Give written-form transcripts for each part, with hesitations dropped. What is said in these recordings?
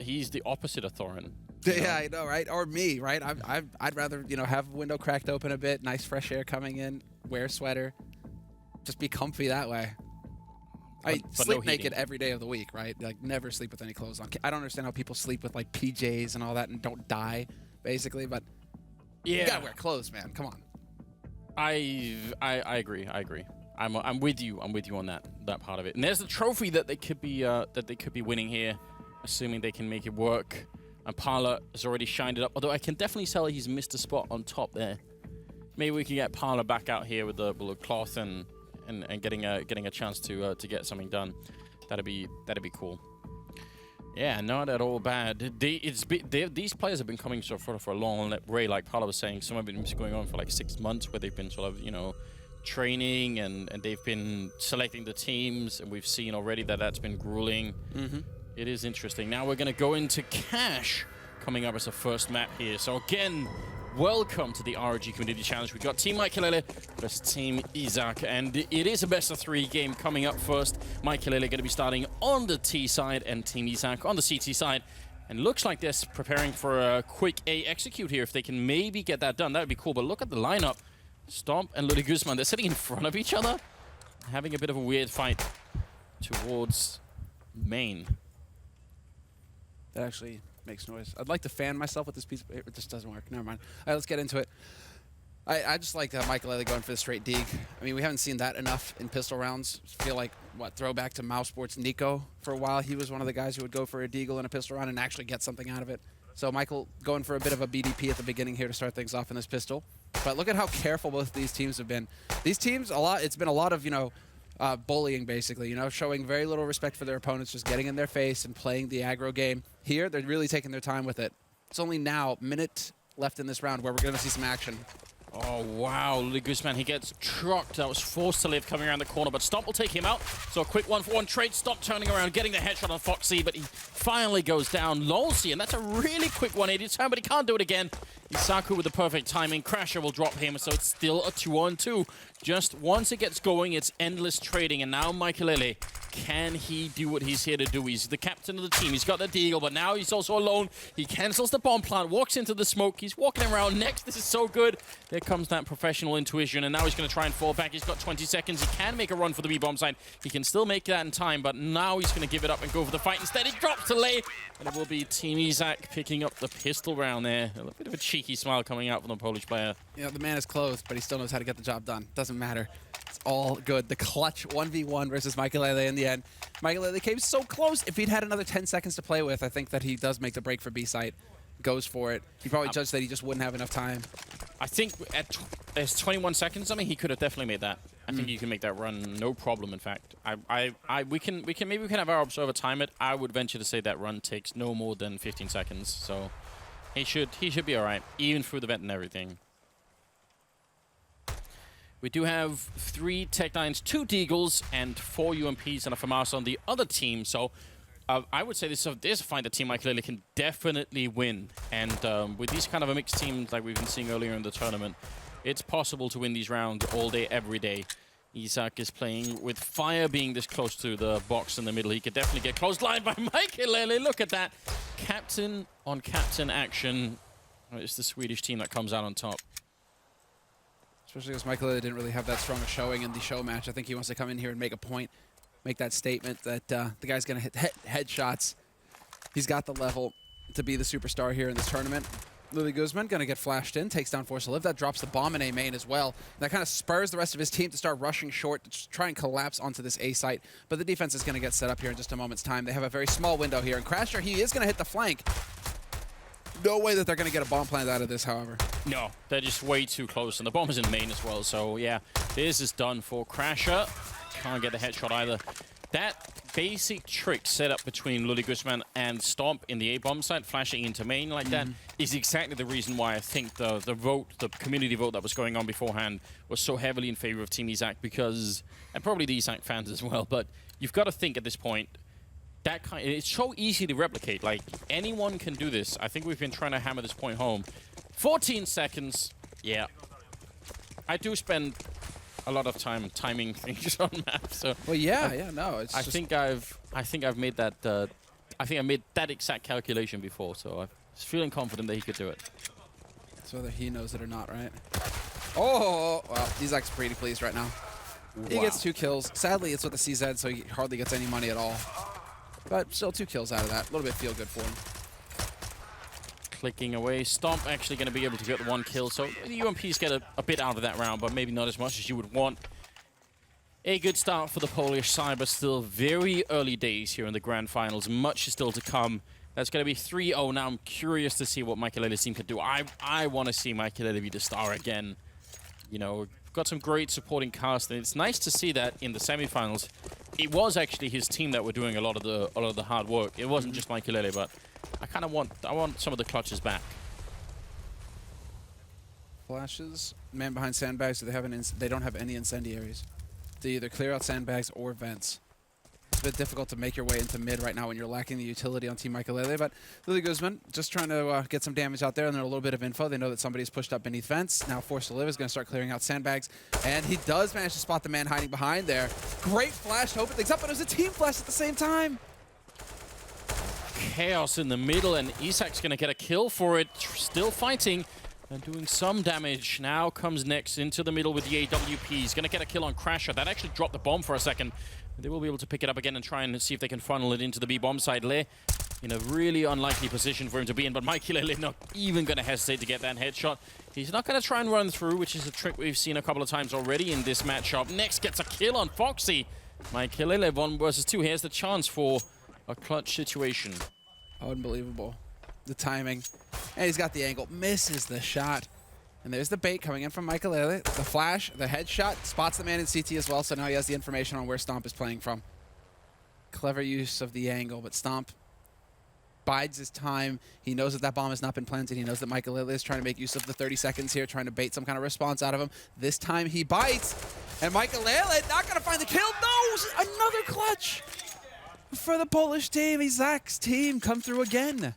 He's the opposite of Thorin. Yeah, I know, right? Or me, right? I'd rather, you know, have a window cracked open a bit, nice fresh air coming in, wear a sweater, just be comfy that way. I sleep no naked heating. every day of the week, right? Like, never sleep with any clothes on. I don't understand how people sleep with, like, PJs and all that and don't die, basically, but you gotta wear clothes, man. Come on. I agree. I'm with you. I'm with you on that part of it. And there's the trophy that they could be winning here, assuming they can make it work. And Parla has already shined it up, although I can definitely tell he's missed a spot on top there. Maybe we can get Parla back out here with the cloth and getting a chance to get something done. That'd be cool. Yeah, not at all bad. These players have been coming for a long way. Like Parla was saying, some of it has been going on for like 6 months, where they've been sort of, you know, training and they've been selecting the teams, and we've seen already that that's been grueling. It is interesting. Now we're going to go into Cash coming up as a first map here. So again, welcome to the ROG Community Challenge. We've got Team Maikelele versus Team Izak, and it is a best-of-3 game coming up first. Maikelele going to be starting on the T side and Team Izak on the CT side. And looks like they're preparing for a quick A execute here. If they can maybe get that done, that would be cool. But look at the lineup. Stomp and Ludwig Guzman, they're sitting in front of each other, having a bit of a weird fight towards main. That actually makes noise. I'd like to fan myself with this piece of paper. This doesn't work. Never mind. All right, let's get into it. I just like Maikelele going for the straight dig. I mean, we haven't seen that enough in pistol rounds. I feel like, throwback to Mouse Sports Nico for a while. He was one of the guys who would go for a deagle in a pistol round and actually get something out of it. So Michael going for a bit of a BDP at the beginning here to start things off in this pistol. But look at how careful both these teams have been. These teams, it's been a lot of, you know, bullying, basically, you know, showing very little respect for their opponents, just getting in their face and playing the aggro game. Here, they're really taking their time with it. It's only now, minute left in this round, where we're going to see some action. Oh, wow. Ludwig Guzman, he gets trucked. That was forced to live coming around the corner, but Stomp will take him out. So a quick 1-for-1 trade. Stomp turning around, getting the headshot on Foxy, but he finally goes down. Lolsey, and that's a really quick 180 turn, but he can't do it again. Isaku with the perfect timing. Crasher will drop him, so it's still a 2-on-2. Just once it gets going, it's endless trading, and now Maikelele, can he do what he's here to do? He's the captain of the team. He's got the deagle, but now he's also alone. He cancels the bomb plant, walks into the smoke. He's walking around next. This is so good. There comes that professional intuition, and now he's going to try and fall back. He's got 20 seconds. He can make a run for the B-bomb side. He can still make that in time, but now he's going to give it up and go for the fight. Instead, he drops to lay, and it will be Team Izak picking up the pistol round there. A bit of a cheeky smile coming out from the Polish player. You know, the man is closed, but he still knows how to get the job done. Doesn't matter. It's all good. The clutch 1v1 versus Maikelele in the end. Maikelele came so close. If he'd had another 10 seconds to play with, I think that he does make the break for B-site. Goes for it. He probably judged that he just wouldn't have enough time. I think at there's 21 seconds. I mean, he could have definitely made that. I think you can make that run no problem. In fact, we can have our observer time it. I would venture to say that run takes no more than 15 seconds. So he should be all right, even through the vent and everything. We do have 3 Tech-9s, 2 Deagles, and 4 UMPs and a FAMAS on the other team. So I would say this is a fight that Team Maikelele can definitely win. And with these kind of a mixed teams like we've been seeing earlier in the tournament, it's possible to win these rounds all day, every day. Izak is playing with fire being this close to the box in the middle. He could definitely get close line by Maikelele. Look at that. Captain on captain action. It's the Swedish team that comes out on top. Especially because Maikelele didn't really have that strong a showing in the show match. I think he wants to come in here and make a point, make that statement that the guy's going to hit headshots. He's got the level to be the superstar here in this tournament. Ludwig Guzman going to get flashed in, takes down Force to Live. That drops the bomb in A main as well. And that kind of spurs the rest of his team to start rushing short, to try and collapse onto this A site. But the defense is going to get set up here in just a moment's time. They have a very small window here. And Crasher, he is going to hit the flank. No way that they're going to get a bomb plant out of this, however. No, they're just way too close. And the bomb is in main as well. So, yeah, this is done for Crasher. Can't get the headshot either. That basic trick set up between Ludwig Guzman and Stomp in the A-bomb site, flashing into main like that, is exactly the reason why I think the community vote that was going on beforehand was so heavily in favor of Team Izak, because, and probably the Izak fans as well, but you've got to think at this point, it's so easy to replicate. Like, anyone can do this. I think we've been trying to hammer this point home. 14 seconds. Yeah. I do spend a lot of time timing things on maps. So well, yeah, no. It's I think I've made that I think I made that exact calculation before, so I was feeling confident that he could do it. It's whether he knows it or not, right? Oh, well, Izak's pretty pleased right now. He gets 2 kills. Sadly, it's with the CZ, so he hardly gets any money at all. But still 2 kills out of that. A little bit feel good for him. Clicking away. Stomp actually going to be able to get the 1 kill, so the UMPs get a bit out of that round, but maybe not as much as you would want. A good start for the Polish side, but still very early days here in the Grand Finals. Much is still to come. That's going to be 3-0 now. I'm curious to see what Michaelele's team can do. I want to see Michaelele be the star again. You know, we've got some great supporting cast, and it's nice to see that in the semifinals. It was actually his team that were doing a lot of the hard work. It wasn't just Michaelele, but I want some of the clutches back. Flashes, man behind sandbags, so they don't have any incendiaries. They either clear out sandbags or vents. It's a bit difficult to make your way into mid right now when you're lacking the utility on Team Michaelele, but Lily Guzman just trying to get some damage out there, and then a little bit of info. They know that somebody's pushed up beneath vents. Now Forced to Live is going to start clearing out sandbags, and he does manage to spot the man hiding behind there. Great flash to open things up, but it was a team flash at the same time. Chaos in the middle, and Izak's going to get a kill for it. Still fighting and doing some damage. Now comes Nex into the middle with the AWP. He's going to get a kill on Crasher. That actually dropped the bomb for a second. They will be able to pick it up again and try and see if they can funnel it into the B bomb side. Le in a really unlikely position for him to be in, but Michaelele not even going to hesitate to get that headshot. He's not going to try and run through, which is a trick we've seen a couple of times already in this matchup. Nex gets a kill on Foxy. Michaelele 1 versus 2. Here's the chance for a clutch situation. Unbelievable. The timing. And he's got the angle. Misses the shot. And there's the bait coming in from Michaelele. The flash, the headshot, spots the man in CT as well, so now he has the information on where Stomp is playing from. Clever use of the angle, but Stomp bides his time. He knows that that bomb has not been planted. He knows that Michaelele is trying to make use of the 30 seconds here, trying to bait some kind of response out of him. This time he bites, and Michaelele not going to find the kill. No! Another clutch for the Polish team. Izak's team come through again.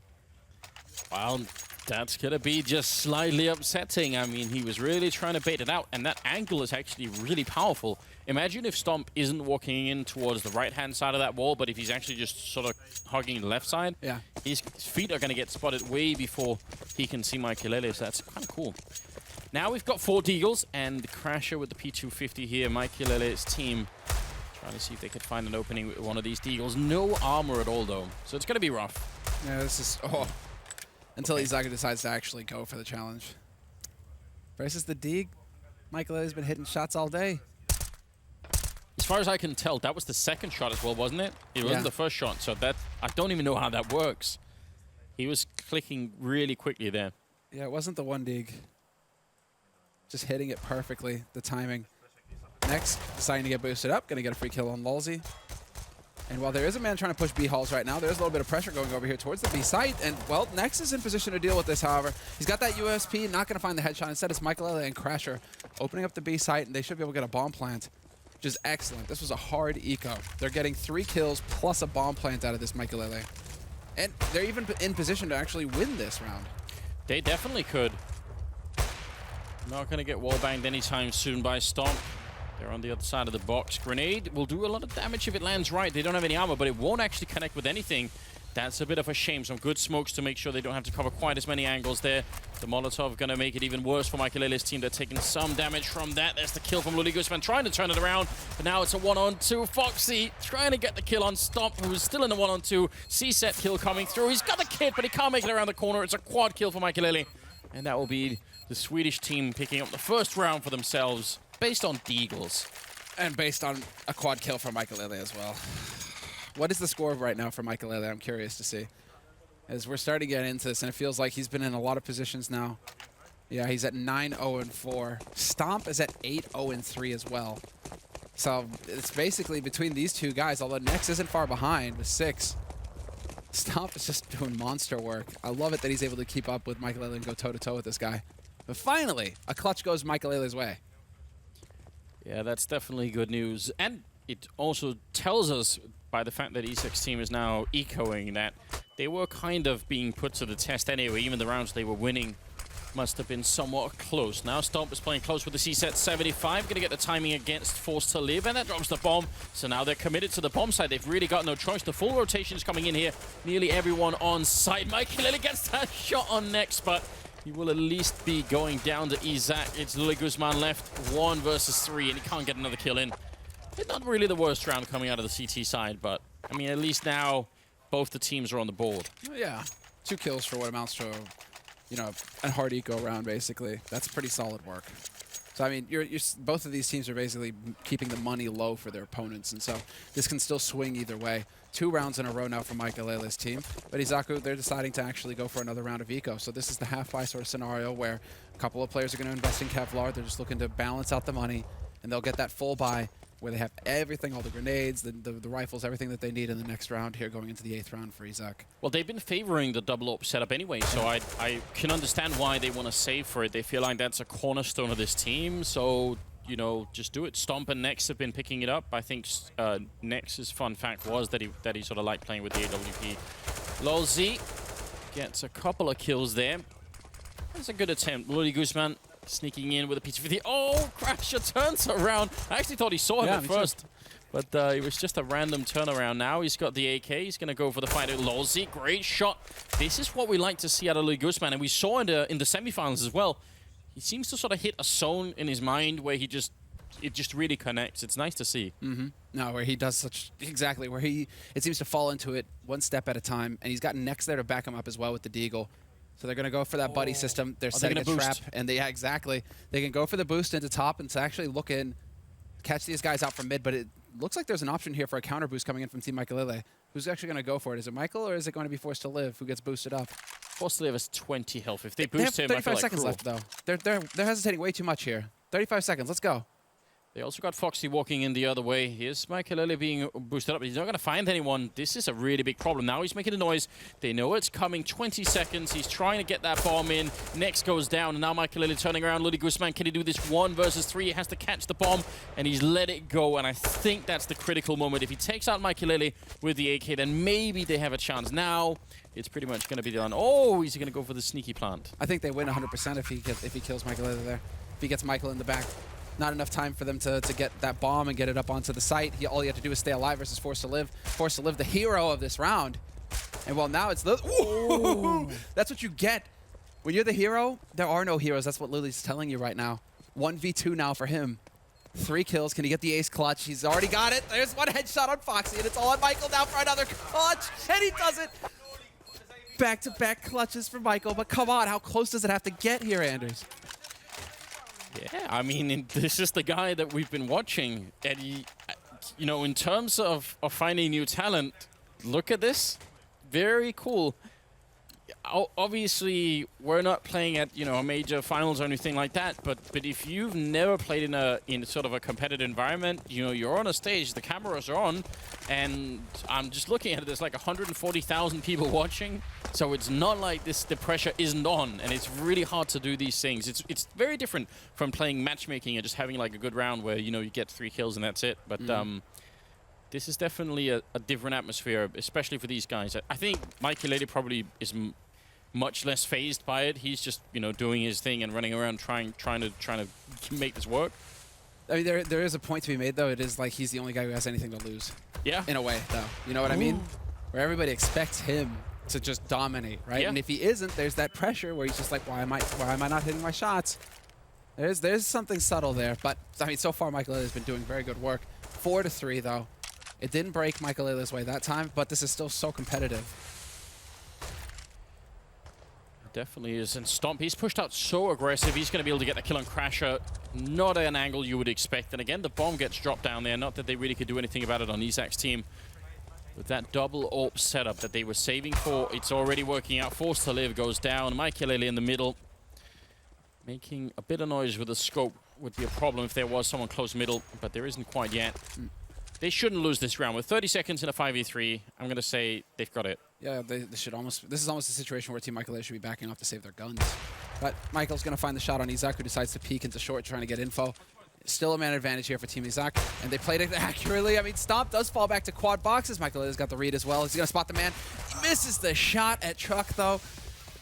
Well, that's going to be just slightly upsetting. I mean, he was really trying to bait it out, and that angle is actually really powerful. Imagine if Stomp isn't walking in towards the right-hand side of that wall, but if he's actually just sort of hugging the left side, yeah, his feet are going to get spotted way before he can see Michaelele, so that's kind of cool. Now we've got 4 Deagles, and the Crasher with the P250 here. Michaelele's team trying to see if they could find an opening with one of these Deagles. No armor at all, though, so it's going to be rough. Yeah, this is... Oh. Until Izak decides to actually go for the challenge. Versus the Deag, Michaelele's been hitting shots all day. As far as I can tell, that was the second shot as well, wasn't it? It wasn't the first shot, so that I don't even know how that works. He was clicking really quickly there. Yeah, it wasn't the one Deag. Just hitting it perfectly, the timing. Next, deciding to get boosted up, gonna get a free kill on Lulzy. And while there is a man trying to push B halls right now, there's a little bit of pressure going over here towards the B site. And, well, Nex is in position to deal with this, however. He's got that USP, not going to find the headshot. Instead, it's Michaelele and Crasher opening up the B site, and they should be able to get a bomb plant, which is excellent. This was a hard eco. They're getting 3 kills plus a bomb plant out of this Michaelele. And they're even in position to actually win this round. They definitely could. Not going to get wallbanged anytime soon by Stomp. They're on the other side of the box. Grenade will do a lot of damage if it lands right. They don't have any armor, but it won't actually connect with anything. That's a bit of a shame. Some good smokes to make sure they don't have to cover quite as many angles there. The Molotov going to make it even worse for Michaelele's team. They're taking some damage from that. There's the kill from Luli Guzman, trying to turn it around. But now it's a 1-on-2. Foxy trying to get the kill on Stomp, who's still in the 1-on-2. C-set kill coming through. He's got the kit, but he can't make it around the corner. It's a quad kill for Michaelele. And that will be the Swedish team picking up the first round for themselves based on Deagles. And based on a quad kill from Michaelele as well. What is the score right now for Michaelele? I'm curious to see. As we're starting to get into this, and it feels like he's been in a lot of positions now. Yeah, he's at 9-0-4. Stomp is at 8-0-3 as well. So it's basically between these two guys, although Nex isn't far behind with 6. Stomp is just doing monster work. I love it that he's able to keep up with Michaelele and go toe-to-toe with this guy. But finally, a clutch goes Michaelele's way. Yeah, that's definitely good news. And it also tells us, by the fact that Izak's team is now echoing, that they were kind of being put to the test anyway, even the rounds they were winning. Must have been somewhat close. Now Stomp is playing close with the C-set 75. Going to get the timing against Forced to Live, and that drops the bomb. So now they're committed to the bomb side. They've really got no choice. The full rotation is coming in here. Nearly everyone on site. Mike Lily gets that shot on next, but he will at least be going down to Izak. It's Lily Guzman left 1 versus 3, and he can't get another kill in. It's not really the worst round coming out of the CT side, but I mean, at least now both the teams are on the board. Yeah, 2 kills for what amounts to, you know, a hard eco round, basically. That's pretty solid work. So, I mean, both of these teams are basically keeping the money low for their opponents, and so this can still swing either way. 2 rounds in a row now for Lele's team, but Izaku, they're deciding to actually go for another round of eco. So this is the half-buy sort of scenario where a couple of players are going to invest in Kevlar. They're just looking to balance out the money, and they'll get that full buy where they have everything, all the grenades, the rifles, everything that they need in the next round here going into the 8th round for Izak. Well, they've been favoring the double AWP setup anyway, so I can understand why they want to save for it. They feel like that's a cornerstone of this team, so, you know, just do it. Stomp and Nex have been picking it up. I think Nex's fun fact was that he sort of liked playing with the AWP. LolZ gets a couple of kills there. That's a good attempt. Lily Guzman sneaking in with a pizza 50. Oh, Crasher turns around. I actually thought he saw him at first, but it was just a random turnaround. Now he's got the AK. He's going to go for the fight at LolZ. Great shot. This is what we like to see out of Lily Guzman, and we saw in the semifinals as well. He seems to sort of hit a zone in his mind where it just really connects. It's nice to see. No, where he does exactly where it seems to fall into it one step at a time, and he's got Nex there to back him up as well with the Deagle. So they're going to go for that buddy system. They're setting a trap, and yeah, exactly. They can go for the boost into top and to actually look in, catch these guys out from mid, but it looks like there's an option here for a counter boost coming in from Team Lele. Who's actually going to go for it? Is it Michael, or is it going to be Forced to Live who gets boosted up? Forced to Live has 20 health. If they boost him, they have 35 I feel like seconds cruel. left, though. They're hesitating way too much here. 35 seconds. Let's go. They also got Foxy walking in the other way. Here's Lele being boosted up, but he's not going to find anyone. This is a really big problem. Now he's making a noise. They know it's coming. 20 seconds. He's trying to get that bomb in. Next goes down, and now Lele turning around. Lily Guzman, can he do this 1 versus 3? He has to catch the bomb, and he's let it go, and I think that's the critical moment. If he takes out Lele with the AK, then maybe they have a chance. Now it's pretty much going to be done. Oh, he's going to go for the sneaky plant. I think they win 100% if he kills Lele there. If he gets Michael in the back. Not enough time for them to get that bomb and get it up onto the site. All you have to do is stay alive versus Forced to Live. Forced to Live, the hero of this round. And well, now it's the... Ooh, that's what you get. When you're the hero, there are no heroes. That's what Lily's telling you right now. 1v2 now for him. 3 kills. Can he get the ace clutch? He's already got it. There's one headshot on Foxy, and it's all on Michael now for another clutch. And he does it. Back-to-back clutches for Michael. But come on, how close does it have to get here, Anders? Yeah, I mean, this is the guy that we've been watching. And he, you know, in terms of finding new talent, look at this. Very cool. Obviously, we're not playing at, you know, a major finals or anything like that, but if you've never played in sort of a competitive environment, you know, you're on a stage, the cameras are on, and I'm just looking at it, there's like 140,000 people watching, so it's not like the pressure isn't on, and it's really hard to do these things. It's very different from playing matchmaking and just having like a good round where, you know, you get 3 kills and that's it, but this is definitely a different atmosphere, especially for these guys. I think Lele probably is much less phased by it. He's just, you know, doing his thing and running around trying to make this work. I mean, there is a point to be made, though. It is like he's the only guy who has anything to lose. Yeah. In a way, though. You know what I mean? Where everybody expects him to just dominate, right? Yeah. And if he isn't, there's that pressure where he's just like, why am I not hitting my shots? There's something subtle there. But I mean, so far Lele has been doing very good work. 4-3, though. It didn't break Lele's way that time, but this is still so competitive. Definitely is. And Stomp, he's pushed out so aggressive. He's going to be able to get the kill on Crasher. Not an angle you would expect. And again, the bomb gets dropped down there. Not that they really could do anything about it on Izak's team. With that double AWP setup that they were saving for, it's already working out. Forced to Live goes down. Lele in the middle. Making a bit of noise with the scope would be a problem if there was someone close middle, but there isn't quite yet. They shouldn't lose this round. With 30 seconds in a 5v3, I'm going to say they've got it. Yeah, they should almost... This is almost a situation where Team Lele should be backing off to save their guns. But Michael's going to find the shot on Izak, who decides to peek into short, trying to get info. Still a man advantage here for Team Izak, and they played it accurately. I mean, Stomp does fall back to quad boxes. Lele's got the read as well. He's going to spot the man. He misses the shot at Truck, though.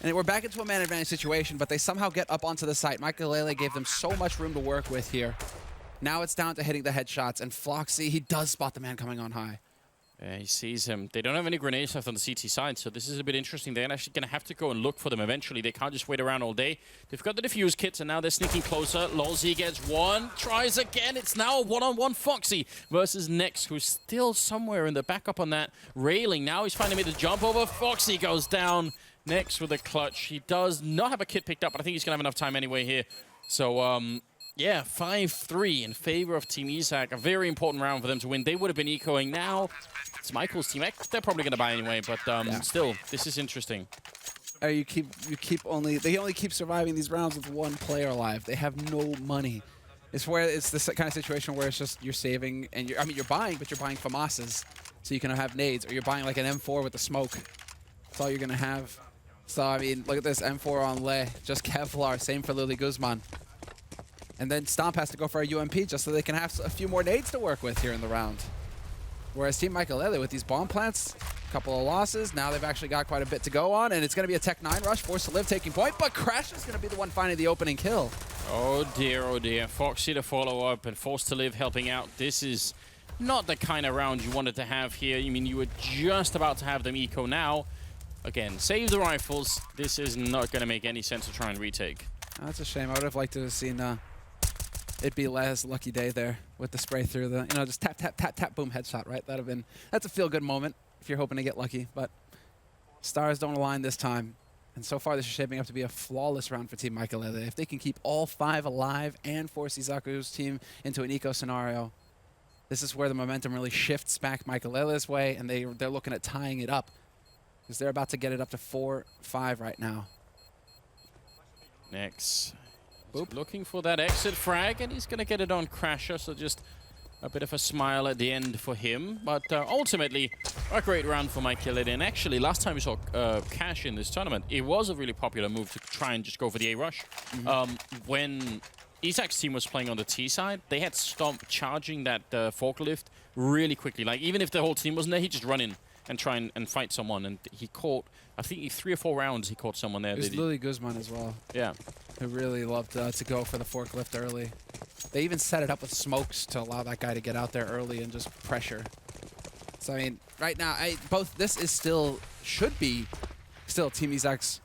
And we're back into a man advantage situation, but they somehow get up onto the site. Michael gave them so much room to work with here. Now it's down to hitting the headshots, and Floxy, he does spot the man coming on high. Yeah, he sees him. They don't have any grenades left on the CT side, so this is a bit interesting. They're actually going to have to go and look for them eventually. They can't just wait around all day. They've got the defuse kits, and now they're sneaking closer. Lolzy gets one, tries again. It's now a one-on-one Foxy versus Nex, who's still somewhere in the back up on that railing. Now he's finally made the jump over. Foxy goes down. Nex with a clutch. He does not have a kit picked up, but I think he's going to have enough time anyway here. So, yeah, 5-3 in favor of Team Izak. A very important round for them to win. They would have been ecoing. Now it's Michael's team. They're probably going to buy anyway, but still, this is interesting. They only keep surviving these rounds with one player alive. They have no money. It's this kind of situation where it's just you're saving and you're buying, but you're buying FAMASs so you can have nades, or you're buying like an M4 with the smoke. That's all you're gonna have. So I mean, look at this M4 on Le, just Kevlar. Same for Lily Guzman. And then Stomp has to go for a UMP just so they can have a few more nades to work with here in the round. Whereas Team Michael with these bomb plants, a couple of losses, now they've actually got quite a bit to go on, and it's going to be a Tech 9 rush, Forced to Live taking point, but Crash is going to be the one finding the opening kill. Oh dear. Foxy to follow up and Forced to Live helping out. This is not the kind of round you wanted to have here. I mean, you were just about to have them eco now. Again, save the rifles. This is not going to make any sense to try and retake. Oh, that's a shame. I would have liked to have seen it be Les' lucky day there with the spray through the, just tap, tap, tap, tap, boom, headshot, right? That's a feel-good moment if you're hoping to get lucky, but stars don't align this time. And so far, this is shaping up to be a flawless round for Team Michael. If they can keep all 5 alive and force Izaku's team into an eco scenario, this is where the momentum really shifts back Michael way, and they're looking at tying it up, because they're about to get it up to 4-5 right now. Next. Looking for that exit frag, and he's going to get it on Crasher, so just a bit of a smile at the end for him. But ultimately, a great round for Michael. And actually, last time we saw Cash in this tournament, it was a really popular move to try and just go for the A-Rush. When Izak's team was playing on the T side, they had Stomp charging that forklift really quickly. Like, even if the whole team wasn't there, he'd just run in and try and fight someone. And he caught, I think 3 or 4 rounds he caught someone there. There's Lily Guzman as well. Yeah. Who really loved to go for the forklift early. They even set it up with smokes to allow that guy to get out there early and just pressure. So, I mean, right now, this is should be still Team Izak's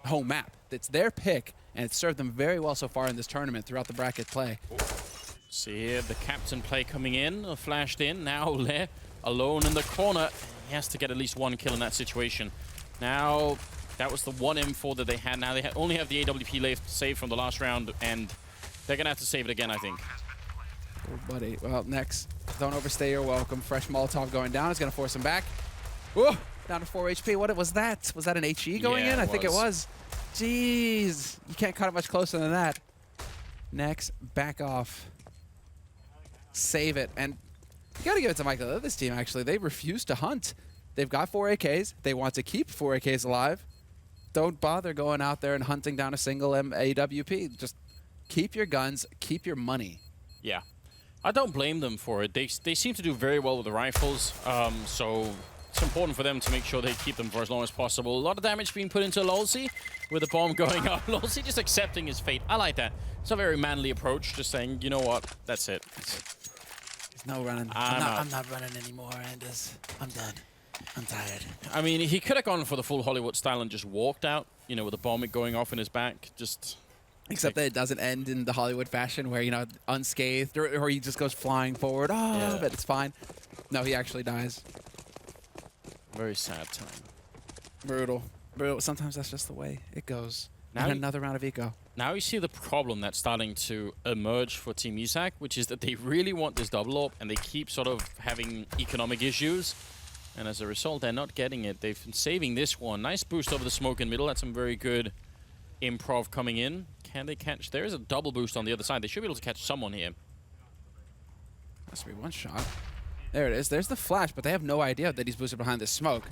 home map. It's their pick, and it's served them very well so far in this tournament throughout the bracket play. See here, the captain play coming in, flashed in. Now Le alone in the corner. He has to get at least 1 kill in that situation. Now, that was the 1 M4 that they had. Now they only have the AWP left saved from the last round, and they're going to have to save it again, I think. Oh, buddy. Well, next. Don't overstay your welcome. Fresh Molotov going down is going to force him back. Whoa! Down to 4 HP. What was that? Was that an HE going in? I think it was. Jeez. You can't cut it much closer than that. Next, back off. Save it. And you got to give it to Michael. This team, actually, they refuse to hunt. They've got 4 AKs. They want to keep 4 AKs alive. Don't bother going out there and hunting down a single AWP. Just keep your guns, keep your money. Yeah. I don't blame them for it. They seem to do very well with the rifles, so it's important for them to make sure they keep them for as long as possible. A lot of damage being put into Lolzy with the bomb going up. Lolzy just accepting his fate. I like that. It's a very manly approach, just saying, you know what, that's it. There's no running. I'm not running anymore, Anders. I'm done. I'm tired. I mean, he could have gone for the full Hollywood style and just walked out, with the bomb going off in his back. Except that it doesn't end in the Hollywood fashion where, unscathed, or he just goes flying forward. Oh, yeah. But it's fine. No, he actually dies. Very sad time. Brutal. Sometimes that's just the way it goes. Now and another round of eco. Now you see the problem that's starting to emerge for Team Izak, which is that they really want this double AWP, and they keep sort of having economic issues. And as a result, they're not getting it. They've been saving this one. Nice boost over the smoke in middle. That's some very good improv coming in. Can they catch? There is a double boost on the other side. They should be able to catch someone here. Must be one shot. There it is. There's the flash, but they have no idea that he's boosted behind this smoke.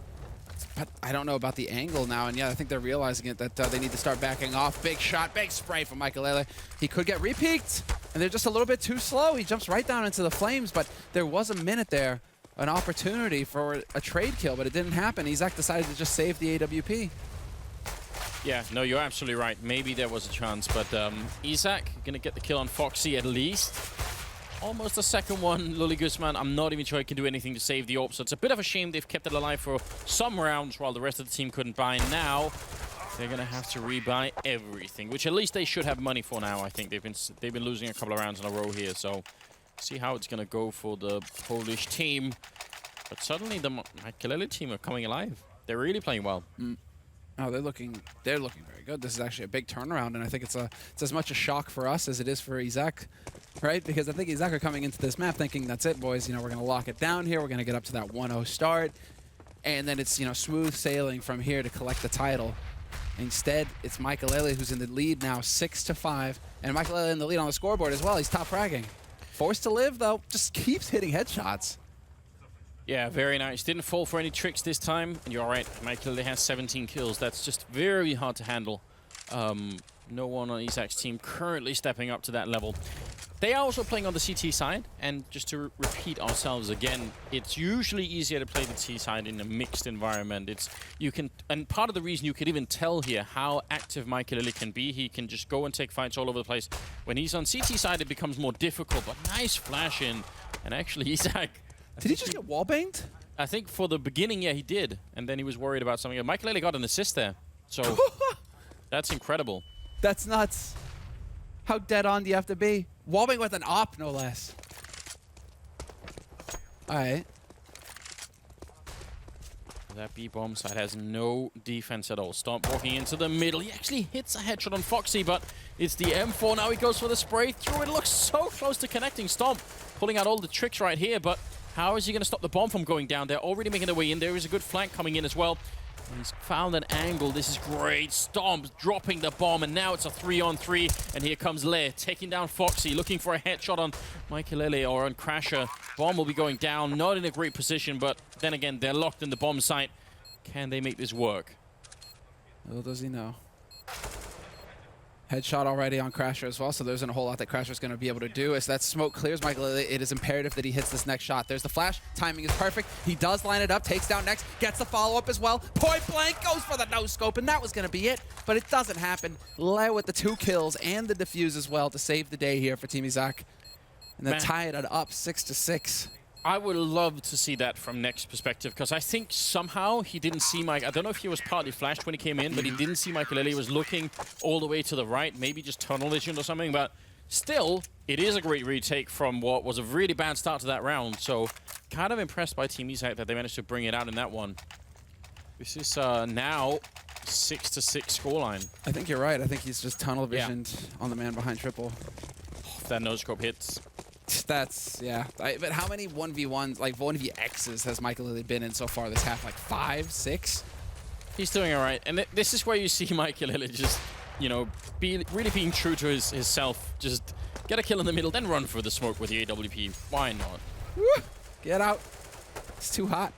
But I don't know about the angle now, and yeah, I think they're realizing it, that they need to start backing off. Big shot, big spray from Michael. He could get repeaked, and they're just a little bit too slow. He jumps right down into the flames, but there was a minute there, an opportunity for a trade kill, but it didn't happen. Izak decided to just save the AWP. Yeah, no, you're absolutely right. Maybe there was a chance, but Izak gonna get the kill on Foxy at least. Almost a second one. Luli Guzman, I'm not even sure he can do anything to save the AWP, so it's a bit of a shame they've kept it alive for some rounds while the rest of the team couldn't buy. Now they're gonna have to rebuy everything, which at least they should have money for now. I think they've been losing a couple of rounds in a row here, so see how it's gonna go for the Polish team. But suddenly the Makelele team are coming alive. They're really playing well. Oh, they're looking very good. This is actually a big turnaround, and I think it's as much a shock for us as it is for Izak, right? Because I think Izak are coming into this map thinking, that's it, boys. You know, we're gonna lock it down here. We're gonna get up to that 1-0 start, and then it's, you know, smooth sailing from here to collect the title. Instead, it's Makelele who's in the lead now, 6-5, and Makelele in the lead on the scoreboard as well. He's top fragging. Forced to live though, just keeps hitting headshots. Yeah, very nice. Didn't fall for any tricks this time. And you're right, Makelele has 17 kills. That's just very hard to handle. No one on Izak's team currently stepping up to that level. They are also playing on the CT side. And just to repeat ourselves again, it's usually easier to play the T side in a mixed environment. And part of the reason you could even tell here how active Makelele can be, he can just go and take fights all over the place. When he's on CT side, it becomes more difficult. But nice flash in. And actually, Izak... Did he just get wallbanged? I think for the beginning, yeah, he did. And then he was worried about something. Makelele got an assist there. So that's incredible. That's nuts. How dead on do you have to be? Wallbang with an op, no less. All right. That B-bomb side has no defense at all. Stomp walking into the middle. He actually hits a headshot on Foxy, but it's the M4. Now he goes for the spray through. It looks so close to connecting. Stomp pulling out all the tricks right here, but how is he going to stop the bomb from going down? They're already making their way in. There is a good flank coming in as well. He's found an angle. This is great. Stomp dropping the bomb, and now it's a 3-on-3. And here comes Le taking down Foxy, looking for a headshot on Makelele or on Crasher. Bomb will be going down. Not in a great position, but then again, they're locked in the bomb site. Can they make this work? Little does he know. Headshot already on Crasher as well, so there isn't a whole lot that Crasher's going to be able to do. As that smoke clears, Makelele, it is imperative that he hits this next shot. There's the flash. Timing is perfect. He does line it up, takes down next, gets the follow-up as well. Point blank, goes for the no-scope, and that was going to be it. But it doesn't happen. Le with the 2 kills and the defuse as well to save the day here for Team Izak. And then tie it up 6-6. I would love to see that from Next perspective, because I think somehow he didn't see Mike. I don't know if he was partly flashed when he came in, but he didn't see Makelele. He was looking all the way to the right, maybe just tunnel vision or something. But still, it is a great retake from what was a really bad start to that round. So kind of impressed by Team Izak that they managed to bring it out in that one. This is now 6-6 scoreline. I think you're right. I think he's just tunnel visioned on the man behind triple. Oh, if that no-scope hits. That's, yeah. But how many 1v1s, like 1vXs has Makelele been in so far this half? Like 5, 6? He's doing all right. And this is where you see Makelele just, you know, really being true to his self. Just get a kill in the middle, then run for the smoke with the AWP. Why not? Woo! Get out. It's too hot.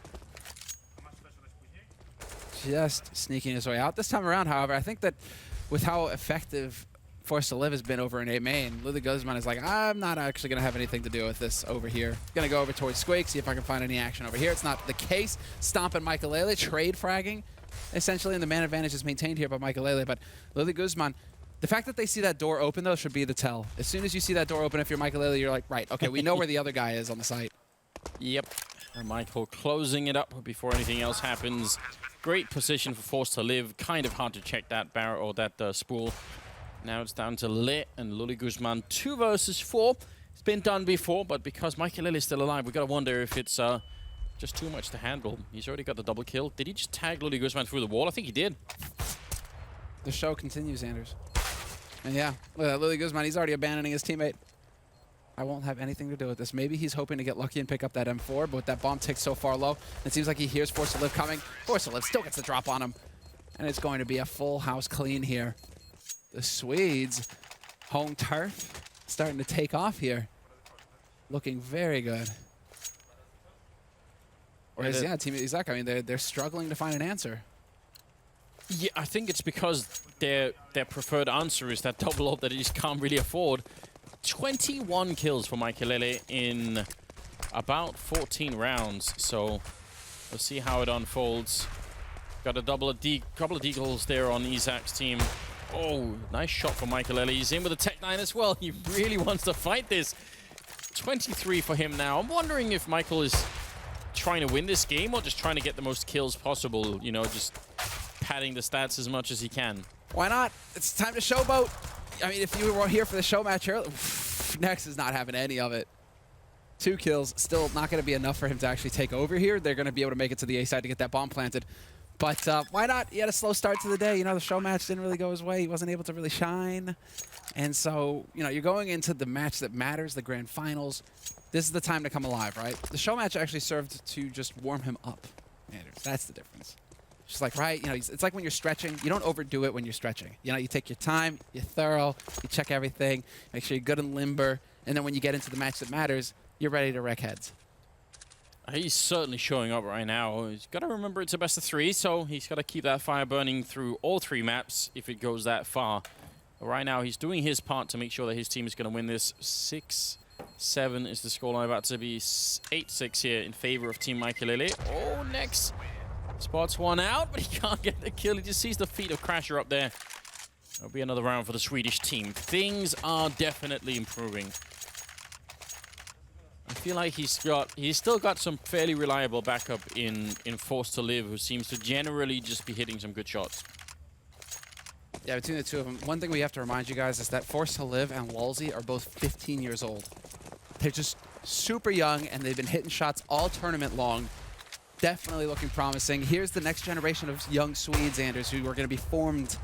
Just sneaking his way out. This time around, however, I think that with how effective Forced to Live has been over in A main, Luli Guzman is like, I'm not actually going to have anything to do with this over here. Going to go over towards Squake, see if I can find any action over here. It's not the case. Stomping Makelele, trade fragging, essentially, and the man advantage is maintained here by Makelele. But Luli Guzman, the fact that they see that door open, though, should be the tell. As soon as you see that door open, if you're Makelele, you're like, right, okay, we know where the other guy is on the site. Yep. And Michael closing it up before anything else happens. Great position for Forced to Live. Kind of hard to check that barrel or that spool. Now it's down to Le and Luli Guzman. 2 versus 4. It's been done before, but because Makelele is still alive, we got to wonder if it's just too much to handle. He's already got the double kill. Did he just tag Luli Guzman through the wall? I think he did. The show continues, Anders. And yeah, look at that, Luli Guzman. He's already abandoning his teammate. I won't have anything to do with this. Maybe he's hoping to get lucky and pick up that M4, but with that bomb ticked so far low, it seems like he hears Forced to Live coming. Forced to Live still gets the drop on him. And it's going to be a full house clean here. The Swedes, home turf, starting to take off here. Looking very good. Whereas, yeah, Team Izak, I mean, they're struggling to find an answer. Yeah, I think it's because their preferred answer is that double ult that they just can't really afford. 21 kills for Makelele in about 14 rounds. So we'll see how it unfolds. got a couple of deagles there on Izak's team. Oh, nice shot from Michael Ellie. He's in with a Tech 9 as well. He really wants to fight this. 23 for him now. I'm wondering if Michael is trying to win this game or just trying to get the most kills possible. You know, just padding the stats as much as he can. Why not? It's time to showboat. I mean, if you were here for the show match earlier, Nex is not having any of it. 2 kills, still not going to be enough for him to actually take over here. They're going to be able to make it to the A side to get that bomb planted. But why not? He had a slow start to the day. You know, the show match didn't really go his way. He wasn't able to really shine. And so, you know, you're going into the match that matters, the grand finals. This is the time to come alive, right? The show match actually served to just warm him up. That's the difference. Just like, right, you know, it's like when you're stretching. You don't overdo it when you're stretching. You know, you take your time, you're thorough, you check everything, make sure you're good and limber. And then when you get into the match that matters, you're ready to wreck heads. He's certainly showing up right now. He's got to remember it's a best of 3, so he's got to keep that fire burning through all 3 maps if it goes that far. But right now, he's doing his part to make sure that his team is going to win this. 6-7 is the scoreline, about to be 8-6 here in favor of Team Maikelele. Oh, Nex spots one out, but he can't get the kill. He just sees the feet of Crasher up there. That'll be another round for the Swedish team. Things are definitely improving. I feel like he's still got some fairly reliable backup in Forced to Live, who seems to generally just be hitting some good shots. Yeah, between the two of them, one thing we have to remind you guys is that Forced to Live and Lulzy are both 15 years old. They're just super young, and they've been hitting shots all tournament long. Definitely looking promising. Here's the next generation of young Swedes, Anders, who are going to be formed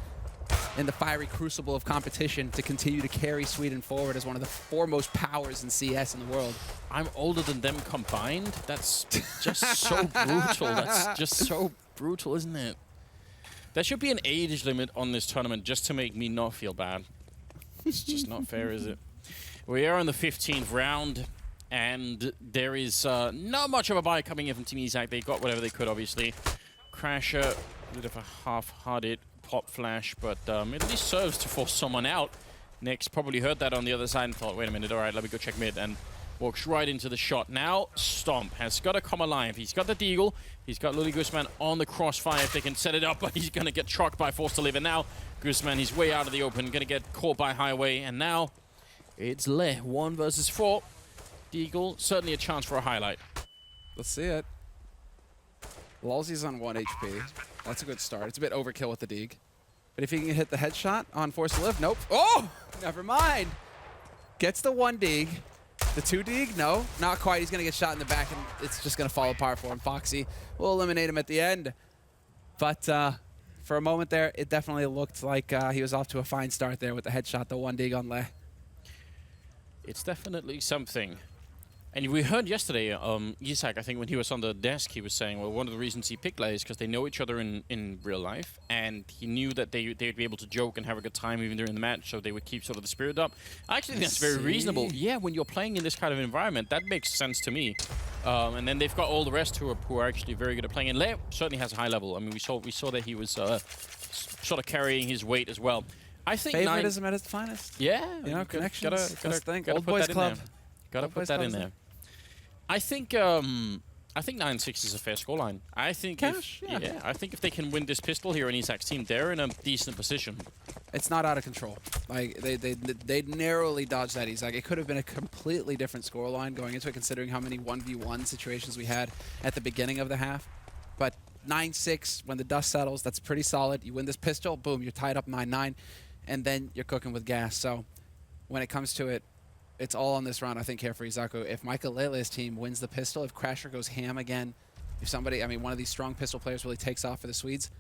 in the fiery crucible of competition to continue to carry Sweden forward as one of the foremost powers in CS in the world. I'm older than them combined? That's just so brutal. That's just so brutal, isn't it? There should be an age limit on this tournament just to make me not feel bad. It's just not fair, is it? We are in the 15th round, and there is not much of a buy coming in from Team Izak. They got whatever they could, obviously. Crasher, a bit of a half-hearted pop flash, but it at least serves to force someone out. Nex probably heard that on the other side and thought, wait a minute, all right, let me go check mid, and walks right into the shot. Now, Stomp has got to come alive. He's got the Deagle. He's got Lily Guzman on the crossfire if they can set it up, but he's going to get trucked by Forced to Live. And now, Guzman, he's way out of the open, going to get caught by Highway. And now, it's Le, 1 versus 4. Deagle, certainly a chance for a highlight. Let's see it. Lulzy's on 1 HP. That's a good start. It's a bit overkill with the Deag. But if he can hit the headshot on Forced to Live, nope. Oh! Never mind. Gets the 1 Deag. The 2 Deag, no, not quite. He's going to get shot in the back, and it's just going to fall apart for him. Foxy will eliminate him at the end. But for a moment there, it definitely looked like he was off to a fine start there with the headshot, the 1 Deag on Le. It's definitely something. And we heard yesterday, Izak, I think when he was on the desk, he was saying, well, one of the reasons he picked Le is because they know each other in real life, and he knew that they'd be able to joke and have a good time even during the match, so they would keep sort of the spirit up. I actually think that's very reasonable. Yeah, when you're playing in this kind of environment, that makes sense to me. And then they've got all the rest who are actually very good at playing, and Le certainly has a high level. I mean, we saw that he was sort of carrying his weight as well. I think favoritism at its finest. Yeah, you know, connections. Gotta Old boys club. Gotta put that in there. I think 9-6 is a fair scoreline. I think I think if they can win this pistol here in Izak's team, they're in a decent position. It's not out of control. Like they narrowly dodged that Izak. It could have been a completely different scoreline going into it, considering how many 1v1 situations we had at the beginning of the half. But 9-6, when the dust settles, that's pretty solid. You win this pistol, boom, you're tied up 9-9, and then you're cooking with gas. So when it comes to it, it's all on this round, I think, here for Izako. If Maikelele's team wins the pistol, if Crasher goes ham again, if somebody, I mean, one of these strong pistol players really takes off for the Swedes,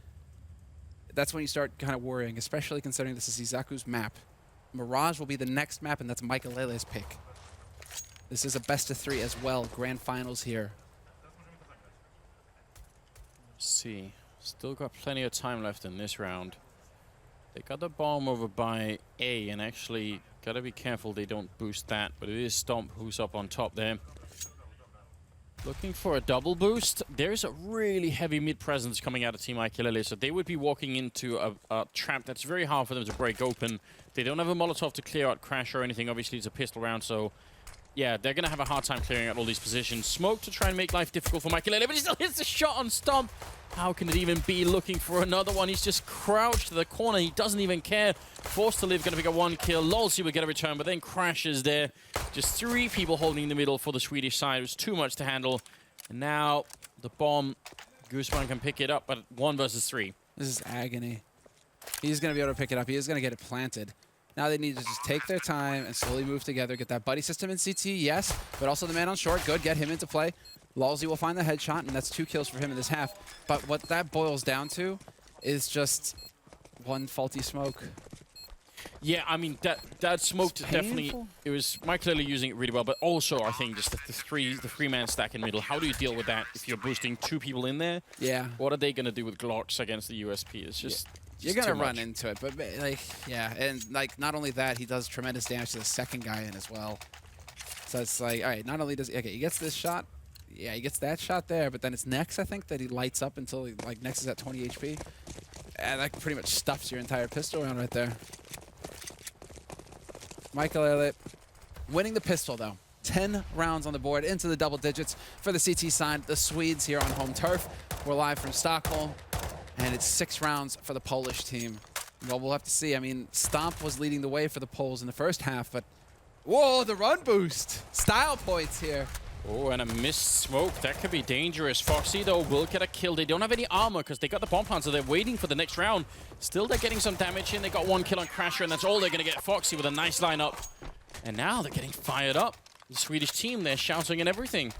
that's when you start kind of worrying, especially considering this is Izaku's map. Mirage will be the next map, and that's Maikelele's pick. This is a best of 3 as well. Grand finals here. Let's see. Still got plenty of time left in this round. They got the bomb over by A, and actually gotta be careful they don't boost that, but it is Stomp who's up on top there. Looking for a double boost. There's a really heavy mid presence coming out of Team Maikelele, so they would be walking into a trap that's very hard for them to break open. They don't have a Molotov to clear out Crash or anything. Obviously, it's a pistol round, so Yeah, they're going to have a hard time clearing out all these positions. Smoke to try and make life difficult for Michael, but he still hits the shot on Stomp. How can it even be looking for another one? He's just crouched to the corner. He doesn't even care. Forced to live, going to pick up 1 kill. Lolzy will get a return, but then crashes there. Just 3 people holding the middle for the Swedish side. It was too much to handle. And now the bomb, Guzman can pick it up, but 1 versus 3. This is agony. He's going to be able to pick it up. He is going to get it planted. Now they need to just take their time and slowly move together. Get that buddy system in CT, yes, but also the man on short. Good, get him into play. Lolzy will find the headshot, and that's 2 kills for him in this half. But what that boils down to is just 1 faulty smoke. Yeah, I mean, that smoked definitely. It was Mike Lily using it really well, but also I think just the three-man stack in middle. How do you deal with that if you're boosting 2 people in there? Yeah. What are they going to do with Glocks against the USP? It's just... Yeah. You're going to run into it, but like, yeah. And like, not only that, he does tremendous damage to the second guy in as well. So it's like, all right, not only does, okay, he gets this shot. Yeah, he gets that shot there, but then it's Nex, I think, that he lights up until, like, Nex is at 20 HP. And that pretty much stuffs your entire pistol round right there. Michael Elliott winning the pistol, though. 10 rounds on the board, into the double digits for the CT side. The Swedes here on home turf. We're live from Stockholm. And it's 6 rounds for the Polish team. Well, we'll have to see. I mean, Stomp was leading the way for the Poles in the first half, but... Whoa, the run boost! Style points here. Oh, and a missed smoke. That could be dangerous. Foxy, though, will get a kill. They don't have any armor because they got the bomb plant, so they're waiting for the next round. Still, they're getting some damage in. They got 1 kill on Crasher, and that's all they're going to get. Foxy with a nice lineup. And now they're getting fired up. The Swedish team, they're shouting and everything.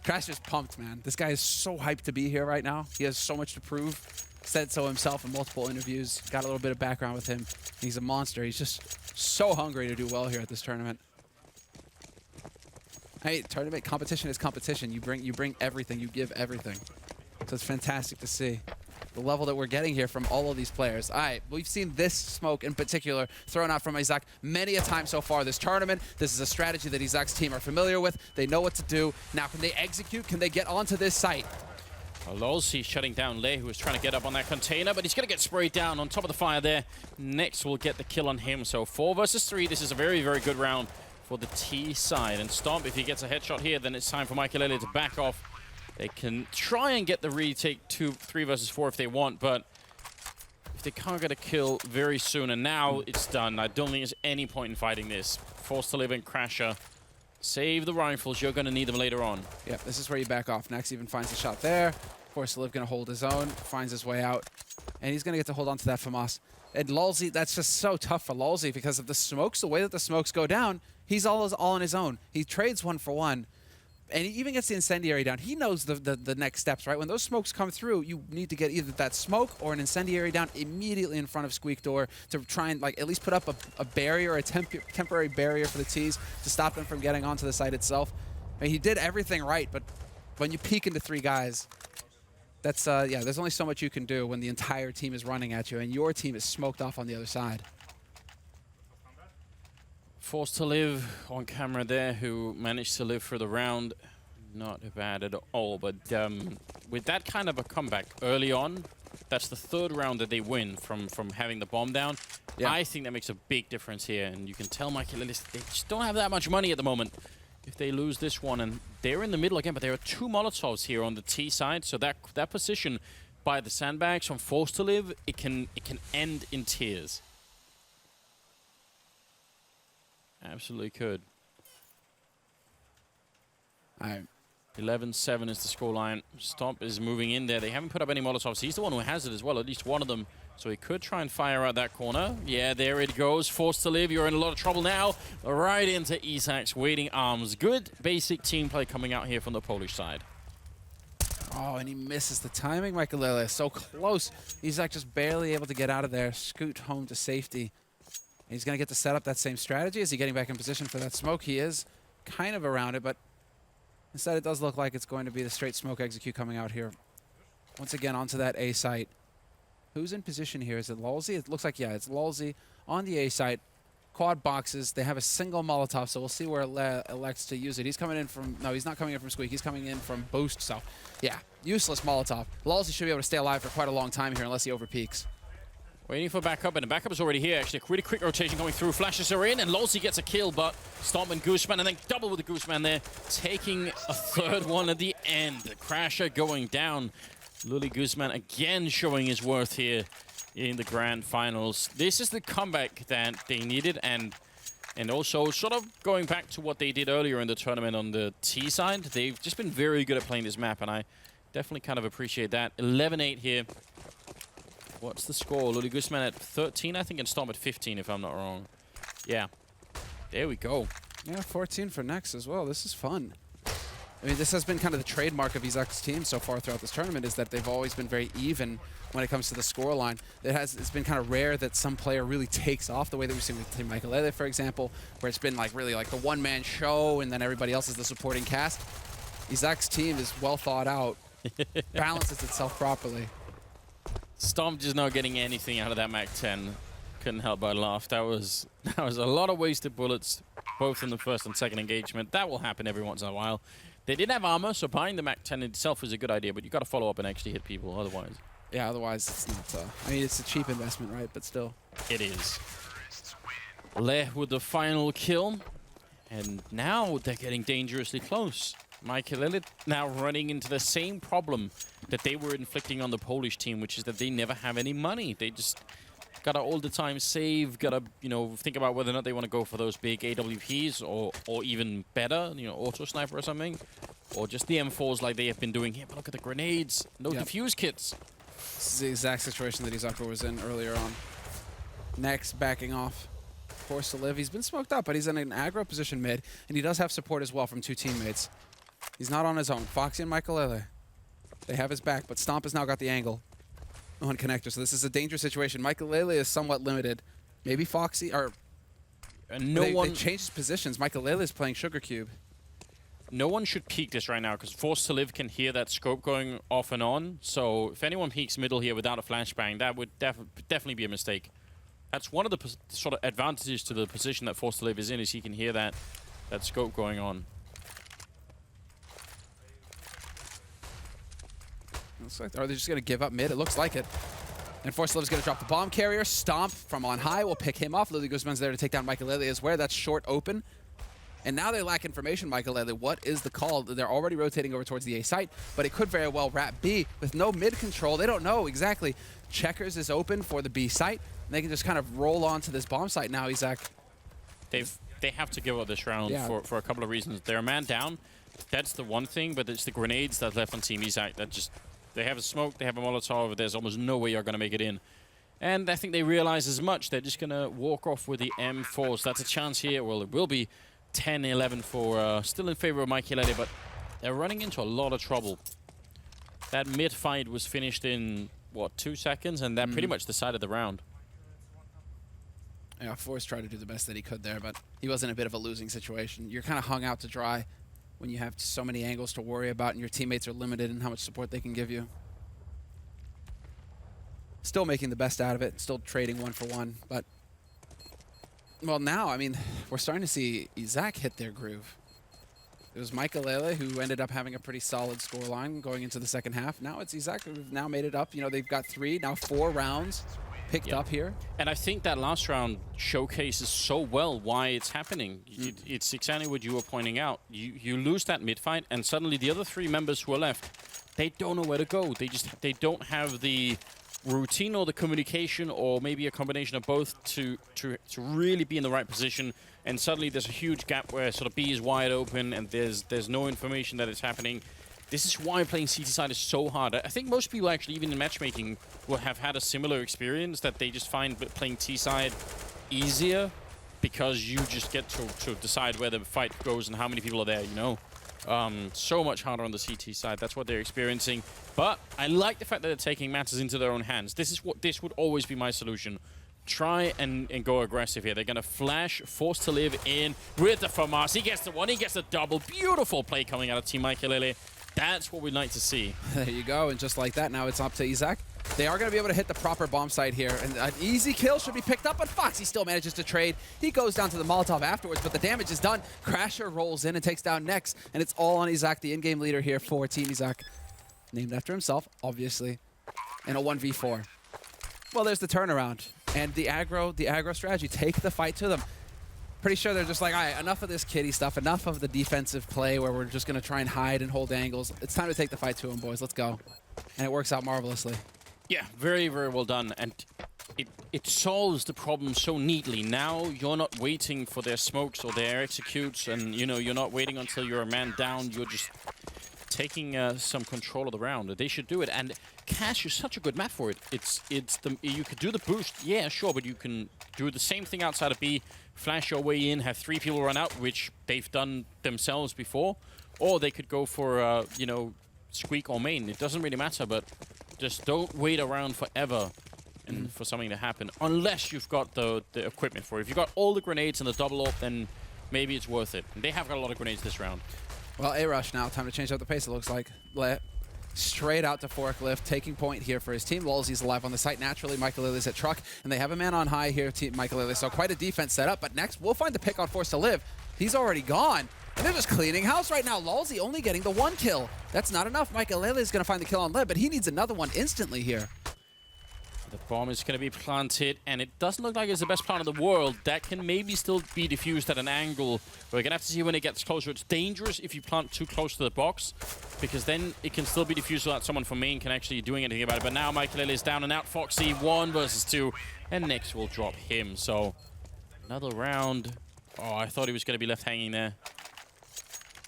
Crasher's pumped, man. This guy is so hyped to be here right now. He has so much to prove. Said so himself in multiple interviews. Got a little bit of background with him. He's a monster. He's just so hungry to do well here at this tournament. Hey, tournament competition is competition. You bring everything. You give everything. So it's fantastic to see the level that we're getting here from all of these players. All right, we've seen this smoke in particular thrown out from Izak many a time so far this tournament. This is a strategy that Izak's team are familiar with. They know what to do. Now, can they execute? Can they get onto this site? Lolzy shutting down Lei, who was trying to get up on that container, but he's going to get sprayed down on top of the fire there. Next, we'll get the kill on him. So 4 versus 3. This is a very, very good round for the T side. And Stomp, if he gets a headshot here, then it's time for Michael Elliott to back off. They can try and get the retake 3 versus 4 if they want, but if they can't get a kill very soon, and now it's done. I don't think there's any point in fighting this. Forced to live in Crasher. Save the rifles. You're going to need them later on. Yeah, this is where you back off. Nex even finds a shot there. Forced to live going to hold his own, finds his way out, and he's going to get to hold on to that FAMAS. And Lolzy, that's just so tough for Lolzy because of the smokes, the way that the smokes go down, he's all on his own. He trades 1 for 1. And he even gets the incendiary down. He knows the next steps, right? When those smokes come through, you need to get either that smoke or an incendiary down immediately in front of Squeak Door to try and like at least put up a barrier, a temporary barrier for the T's to stop them from getting onto the site itself. I mean, he did everything right, but when you peek into 3 guys, that's, yeah, there's only so much you can do when the entire team is running at you and your team is smoked off on the other side. Forced to live on camera there, who managed to live for the round. Not bad at all, but with that kind of a comeback early on, that's the 3rd round that they win from having the bomb down. Yeah. I think that makes a big difference here, and you can tell Michael Ellis, they just don't have that much money at the moment. If they lose this one, and they're in the middle again, but there are 2 Molotovs here on the T side, so that position by the sandbags from Forced to live, it can end in tears. Absolutely could. All right. 11-7 is the scoreline. Stomp is moving in there. They haven't put up any Molotovs. He's the one who has it as well, at least one of them. So he could try and fire out that corner. Yeah, there it goes. Forced to live. You're in a lot of trouble now. Right into Izak's waiting arms. Good basic team play coming out here from the Polish side. Oh, and he misses the timing, Michael Elliott. So close. Izak just barely able to get out of there. Scoot home to safety. He's going to get to set up that same strategy. Is he getting back in position for that smoke? He is kind of around it, but instead it does look like it's going to be the straight smoke execute coming out here. Once again, onto that A site. Who's in position here? Is it Lolzy? It looks like, yeah, it's Lolzy on the A site. Quad boxes. They have a single Molotov, so we'll see where elects to use it. He's coming in from, no, he's not coming in from Squeak. He's coming in from Boost, so yeah, useless Molotov. Lolzy should be able to stay alive for quite a long time here unless he overpeaks. Waiting for backup, and the backup is already here. Actually, a really quick rotation going through. Flashes are in, and Lolzy gets a kill, but Stomp and Gooseman, and then double with the Gooseman there, taking a third one at the end. The Crasher going down. Lily Gooseman again showing his worth here in the grand finals. This is the comeback that they needed, and also sort of going back to what they did earlier in the tournament on the T side. They've just been very good at playing this map, and I definitely kind of appreciate that. 11-8 here. What's the score? Lily Gooseman at 13, I think, and Stomp at 15, if I'm not wrong. Yeah. There we go. Yeah, 14 for next as well. This is fun. I mean, this has been kind of the trademark of Izak's team so far throughout this tournament, is that they've always been very even when it comes to the scoreline. It's been kind of rare that some player really takes off the way that we've seen with Team Michael, for example, where it's been like really like the one-man show and then everybody else is the supporting cast. Izak's team is well thought out, balances itself properly. Stomp just not getting anything out of that MAC-10. Couldn't help but laugh. That was a lot of wasted bullets, both in the first and second engagement. That will happen every once in a while. They did have armor, so buying the MAC-10 itself is a good idea, but you got to follow up and actually hit people otherwise. Yeah, otherwise it's not. I mean, it's a cheap investment, right? But still. It is. Leh with the final kill, and now they're getting dangerously close. Michael now running into the same problem that they were inflicting on the Polish team, which is that they never have any money. They just gotta all the time save, gotta, you know, think about whether or not they want to go for those big AWPs or even better, you know, auto sniper or something, or just the M4s like they have been doing here. But look at the grenades, no defuse kits. This is the exact situation that Izak was in earlier on. Next, backing off. Forced to live. He's been smoked up, but he's in an aggro position mid, and he does have support as well from two teammates. He's not on his own. Foxy and Michael, they have his back, but Stomp has now got the angle on connector, so this is a dangerous situation. Michael is somewhat limited. Maybe Foxy, or they changed his positions. Michael is playing Sugar Cube. No one should peek this right now, because Forced to Live can hear that scope going off and on, so if anyone peeks middle here without a flashbang, that would definitely be a mistake. That's one of the sort of advantages to the position that Forced to Live is in, is he can hear that scope going on. Like, are they just going to give up mid? It looks like it. And Forced to Live is going to drop the bomb carrier. Stomp from on high will pick him off. Lily Guzman's there to take down Michael as well. That's short open. And now they lack information, Michael. What is the call? They're already rotating over towards the A site, but it could very well wrap B with no mid control. They don't know exactly. Checkers is open for the B site, and they can just kind of roll onto this bomb site now, Izak. They have to give up this round for a couple of reasons. They're a man down. That's the one thing, but it's the grenades that's left on Team Izak that just... They have a smoke, they have a Molotov, there's almost no way you're going to make it in. And I think they realize as much. They're just going to walk off with the M4s. That's a chance here. Well, it will be 10-11 for... still in favor of Mikey Lele, but they're running into a lot of trouble. That mid-fight was finished in, what, 2 seconds? And that pretty much decided the round. Yeah, Force tried to do the best that he could there, but he was in a bit of a losing situation. You're kind of hung out to dry when you have so many angles to worry about and your teammates are limited in how much support they can give you. Still making the best out of it, still trading 1-for-1, but... Well, now, I mean, we're starting to see Izak hit their groove. It was Michael who ended up having a pretty solid scoreline going into the second half. Now it's Izak who've now made it up. You know, they've got 4 rounds picked up here. And I think that last round showcases so well why it's happening. It's exactly what you were pointing out. You lose that mid-fight, and suddenly the other 3 members who are left, they don't know where to go. They don't have the routine or the communication, or maybe a combination of both to really be in the right position. And suddenly there's a huge gap where sort of B is wide open, and there's no information that it's happening. This is why playing CT side is so hard. I think most people actually, even in matchmaking, will have had a similar experience, that they just find playing T side easier because you just get to decide where the fight goes and how many people are there, you know? So much harder on the CT side. That's what they're experiencing. But I like the fact that they're taking matters into their own hands. This would always be my solution. Try and go aggressive here. They're going to flash, Forced to Live in with the FAMAS. He gets the one, he gets the double. Beautiful play coming out of Team Michael. That's what we'd like to see. There you go, and just like that, now it's up to Izak. They are going to be able to hit the proper bomb site here, and an easy kill should be picked up, but Foxy still manages to trade. He goes down to the Molotov afterwards, but the damage is done. Crasher rolls in and takes down Nex, and it's all on Izak, the in-game leader here for Team Izak. Named after himself, obviously, in a 1v4. Well, there's the turnaround and the aggro strategy. Take the fight to them. Pretty sure they're just like, all right, enough of this kiddie stuff, enough of the defensive play where we're just going to try and hide and hold angles. It's time to take the fight to them, boys. Let's go. And it works out marvelously. Yeah, very, very well done. And it solves the problem so neatly. Now you're not waiting for their smokes or their executes, and you're not waiting until you're a man down. You're just taking some control of the round. They should do it. And Cash is such a good map for it. You could do the boost, yeah, sure, but you can do the same thing outside of B, flash your way in, have 3 people run out, which they've done themselves before, or they could go for squeak or main. It doesn't really matter, but just don't wait around forever and for something to happen, unless you've got the equipment for it. If you've got all the grenades and the double AWP, then maybe it's worth it. And they have got a lot of grenades this round. Well, A-Rush now. Time to change up the pace, it looks like. Straight out to Forklift, taking point here for his team. Lolzy's alive on the site. Naturally, Michael Lilly's at Truck, and they have a man on high here, Team Michael Lilly. So quite a defense set up, but next we'll find the pick on Force to Live. He's already gone, and they're just cleaning house right now. Lolzy only getting the 1 kill. That's not enough. Michael Lilly's going to find the kill on Liv, but he needs another one instantly here. The bomb is going to be planted, and it doesn't look like it's the best plan in the world. That can maybe still be diffused at an angle. We're going to have to see when it gets closer. It's dangerous if you plant too close to the box, because then it can still be diffused without someone from main can actually do anything about it. But now Michael Lilly is down and out. Foxy 1 versus 2, and Nex will drop him. So another round. Oh, I thought he was going to be left hanging there.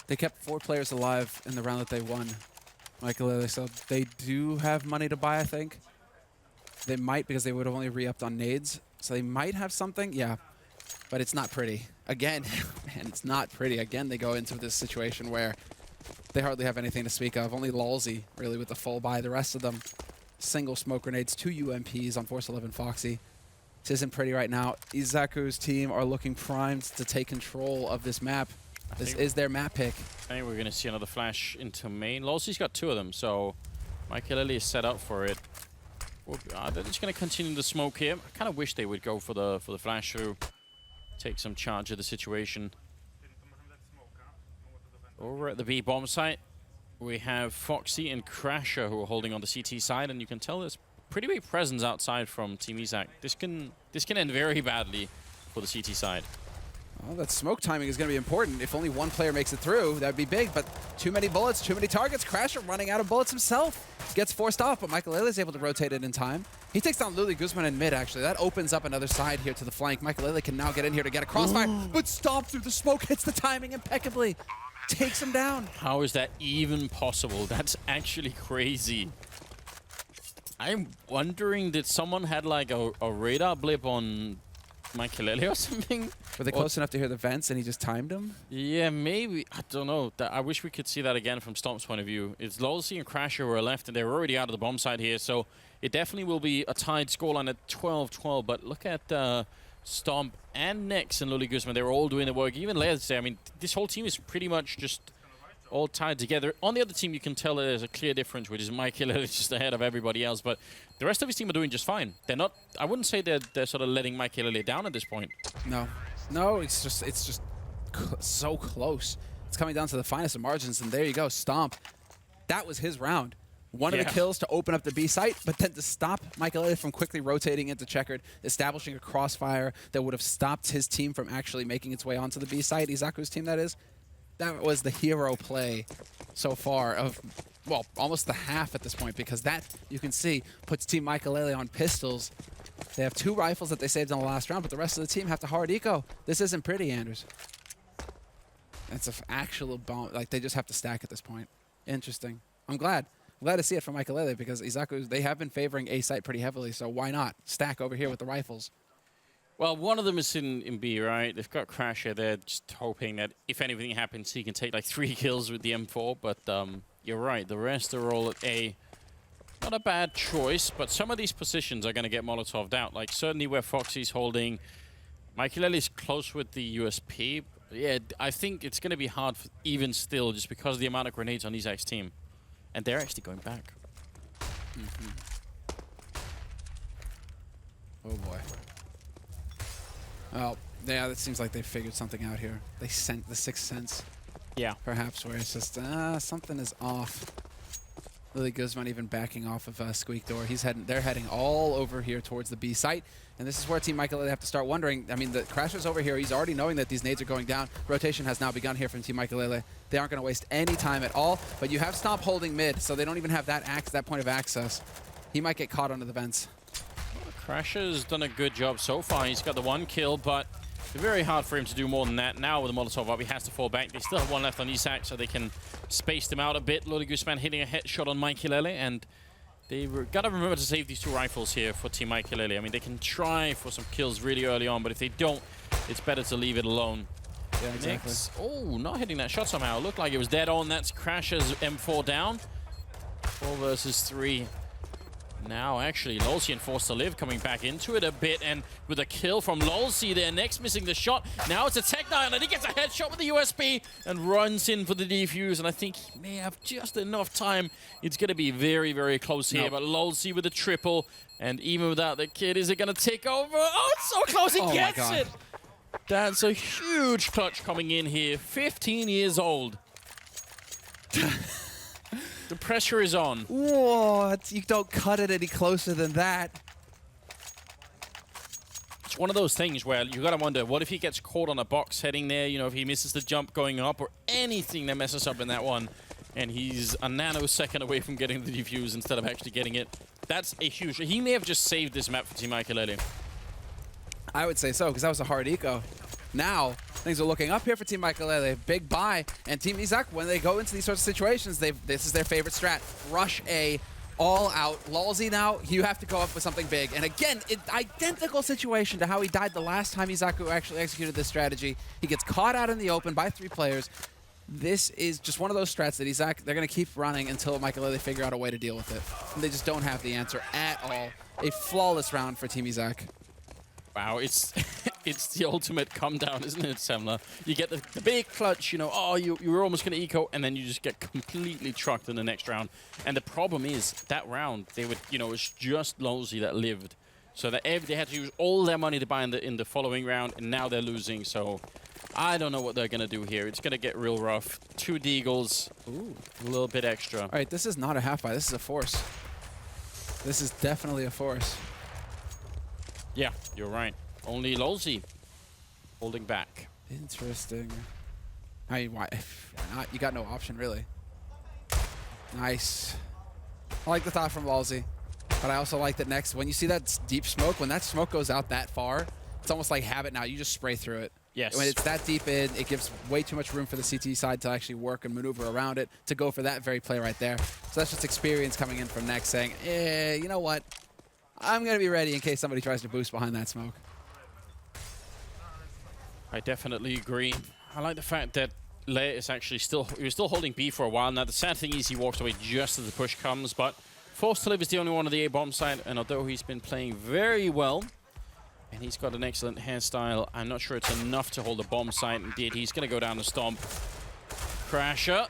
They kept 4 players alive in the round that they won, Michael Lilly. So they do have money to buy, I think. They might, because they would have only re-upped on nades. So they might have something, yeah. But it's not pretty. Again, man, it's not pretty. Again, they go into this situation where they hardly have anything to speak of. Only Lolzy, really, with the full buy. The rest of them, single smoke grenades, 2 UMPs on Force 11 Foxy. This isn't pretty right now. Izaku's team are looking primed to take control of this map. This is their map pick. I think we're going to see another flash into main. Lolzy's got 2 of them, so Michael Lilly is set up for it. They're just going to continue the smoke here. I kind of wish they would go for the flash through, take some charge of the situation. Over at the B bomb site, we have Foxy and Crasher who are holding on the CT side, and you can tell there's pretty big presence outside from Team Izak. This can end very badly for the CT side. Well, that smoke timing is going to be important. If only 1 player makes it through, that would be big, but too many bullets, too many targets. Crasher running out of bullets himself. Gets forced off, but Michael Lilly is able to rotate it in time. He takes down Luli Guzman in mid, actually. That opens up another side here to the flank. Michael Lilly can now get in here to get a crossfire, but stomp through the smoke, hits the timing impeccably. Takes him down. How is that even possible? That's actually crazy. I'm wondering, did someone had like a radar blip on Michael Lilly or something? Were they close enough to hear the vents and he just timed them? Yeah, maybe. I don't know. I wish we could see that again from Stomp's point of view. It's Lolzy and Crasher who are left, and they're already out of the bomb side here, so it definitely will be a tied scoreline at 12-12. But look at Stomp and Nex and Luli Guzman. They're all doing the work. Even Laird's there. I mean, this whole team is pretty much just all tied together. On the other team, you can tell there's a clear difference, which is Michael is just ahead of everybody else. But the rest of his team are doing just fine. They're not. I wouldn't say they're sort of letting Michael down at this point. No, it's just so close. It's coming down to the finest of margins, and there you go, Stomp. That was his round. One of the kills to open up the B site, but then to stop Michael from quickly rotating into Checkered, establishing a crossfire that would have stopped his team from actually making its way onto the B site. Izaku's team, that is. That was the hero play so far of, well, almost the half at this point, because that, you can see, puts Team Michael on pistols. They have 2 rifles that they saved in the last round, but the rest of the team have to hard eco. This isn't pretty, Anders. That's an actual bomb. Like, they just have to stack at this point. Interesting. I'm glad to see it from Michael because Izaku, they have been favoring A site pretty heavily, so why not stack over here with the rifles? Well, one of them is in B, right? They've got Crasher. They're just hoping that if anything happens, he can take like 3 kills with the M4. But you're right. The rest are all at A. Not a bad choice, but some of these positions are going to get Molotov'd out. Like certainly where Foxy's holding. Michael is close with the USP. Yeah, I think it's going to be hard even still just because of the amount of grenades on Izak's team. And they're actually going back. Oh boy. Oh, yeah, it seems like they figured something out here. They sent the 6th sense. Yeah. Perhaps where it's just, something is off. Lily Guzman even backing off of Squeak Door. They're heading all over here towards the B site. And this is where Team Michael have to start wondering. I mean, the Crasher's over here. He's already knowing that these nades are going down. Rotation has now begun here from Team Michael. They aren't going to waste any time at all. But you have Stomp holding mid, so they don't even have that point of access. He might get caught under the vents. Crasher's done a good job so far. He's got the 1 kill, but it's very hard for him to do more than that. Now with the Molotov up, he has to fall back. They still have 1 left on Izak, so they can space them out a bit. Lily Guzman hitting a headshot on Michael, and they've got to remember to save these 2 rifles here for Team Michael. I mean, they can try for some kills really early on, but if they don't, it's better to leave it alone. Yeah, exactly. Next, oh, not hitting that shot somehow. Looked like it was dead on. That's Crasher's M4 down. 4 versus 3. Now, actually, Lolzy and Forced to Live coming back into it a bit, and with a kill from Lolzy there, next missing the shot. Now it's a Tech9, and he gets a headshot with the USB and runs in for the defuse, and I think he may have just enough time. It's going to be very, very close here, but Lolzy with a triple, and even without the kid, is it going to take over? Oh, it's so close, he gets it! That's a huge clutch coming in here, 15 years old. The pressure is on. What? You don't cut it any closer than that. It's one of those things where you gotta wonder, what if he gets caught on a box heading there, you know, if he misses the jump going up or anything that messes up in that one, and he's a nanosecond away from getting the defuse instead of actually getting it. That's a huge... He may have just saved this map for Team Michael. I would say so, because that was a hard eco. Now, things are looking up here for Team Michael. Big buy. And Team Izak, when they go into these sorts of situations, this is their favorite strat. Rush A, all out. Lolzy now, you have to go up with something big. And again, identical situation to how he died the last time Izak actually executed this strategy. He gets caught out in the open by 3 players. This is just one of those strats that Izak, they're going to keep running until Michael they figure out a way to deal with it. And they just don't have the answer at all. A flawless round for Team Izak. Wow, it's it's the ultimate come down, isn't it, Semler? You get the big clutch, you know, oh, you're almost going to eco, and then you just get completely trucked in the next round. And the problem is, that round, they would, you know, it's just Lolzy that lived. So that they had to use all their money to buy in the following round, and now they're losing, so I don't know what they're going to do here. It's going to get real rough. 2 deagles, ooh, a little bit extra. All right, this is not a half buy, this is a force. This is definitely a force. Yeah, you're right. Only Lolzy holding back. Interesting. I mean, why not? You got no option, really. Nice. I like the thought from Lolzy, but I also like that next, when you see that deep smoke, when that smoke goes out that far, it's almost like habit now. You just spray through it. Yes. When it's that deep in, it gives way too much room for the CT side to actually work and maneuver around it to go for that very play right there. So that's just experience coming in from next saying, you know what? I'm going to be ready in case somebody tries to boost behind that smoke. I definitely agree. I like the fact that Le is actually he was still holding B for a while. Now, the sad thing is he walks away just as the push comes, but Forced to Live is the only one on the A-bomb side, and although he's been playing very well, and he's got an excellent hairstyle, I'm not sure it's enough to hold the bomb site. Indeed, he's going to go down the stomp. Crasher.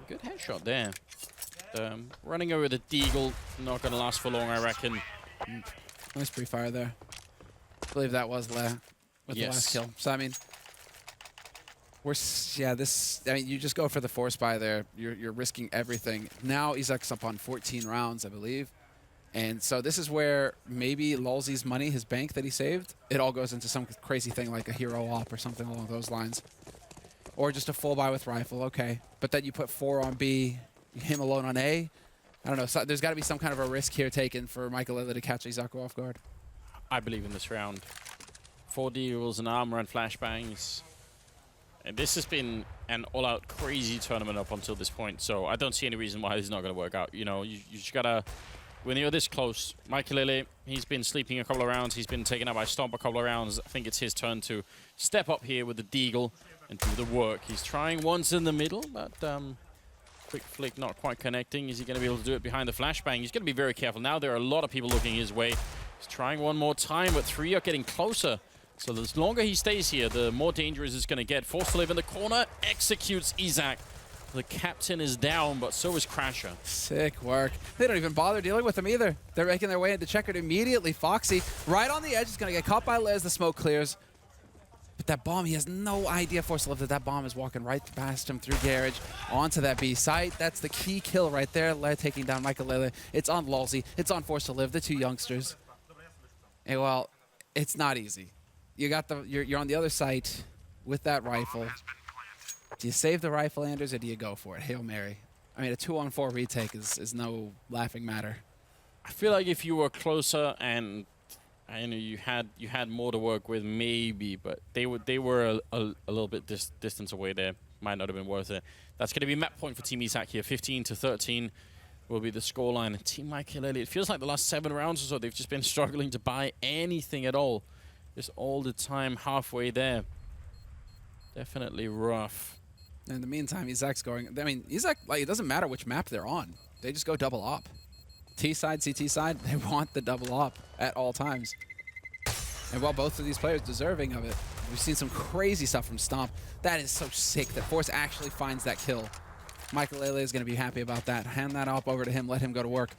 Good headshot there. Running over the deagle, not going to last for long, I reckon. Nice pre-fire there. I believe that was Le with the last kill. So, I mean, you just go for the force buy there. You're risking everything. Now Izak's up on 14 rounds, I believe. And so this is where maybe Lolzy's money, his bank that he saved, it all goes into some crazy thing like a hero op or something along those lines. Or just a full buy with rifle, okay. But then you put 4 on B, him alone on A. I don't know. So there's got to be some kind of a risk here taken for Michael to catch Izak off guard. I believe in this round. 4 deals and armor and flashbangs. And this has been an all-out crazy tournament up until this point, so I don't see any reason why this is not going to work out. You know, you just got to... When you're this close, Michael, he's been sleeping a couple of rounds. He's been taken out by Stomp a couple of rounds. I think it's his turn to step up here with the deagle and do the work. He's trying once in the middle, but... quick flick not quite connecting. Is he going to be able to do it behind the flashbang? He's going to be very careful. Now there are a lot of people looking his way. He's trying one more time, but 3 are getting closer. So the longer he stays here, the more dangerous it's going to get. Forced to Live in the corner, executes Izak. The captain is down, but so is Crasher. Sick work. They don't even bother dealing with him either. They're making their way into checkered immediately. Foxy, right on the edge, is going to get caught by Les. The smoke clears. But that bomb, he has no idea, Force to Live, that bomb is walking right past him through garage onto that B site. That's the key kill right there, taking down Michael. It's on Lulzy, it's on Force to Live, the two youngsters. And well, it's not easy. You got you're on the other site with that rifle. Do you save the rifle, Anders, or do you go for it? Hail Mary. I mean, a 2-on-4 retake is no laughing matter. I feel like if you were closer and I know you had more to work with, maybe, but they were a little bit distance away there. Might not have been worth it. That's going to be map point for Team Izak here. 15-13 will be the scoreline. Team Michael, it feels like the last 7 rounds or so, they've just been struggling to buy anything at all. Just all the time halfway there. Definitely rough. In the meantime, Izak's going. I mean, Izak, like, it doesn't matter which map they're on. They just go double op. T side, CT side, they want the double op at all times. And while both of these players deserving of it, we've seen some crazy stuff from Stomp. That is so sick that Force actually finds that kill. Michael Lele is going to be happy about that. Hand that op over to him, let him go to work.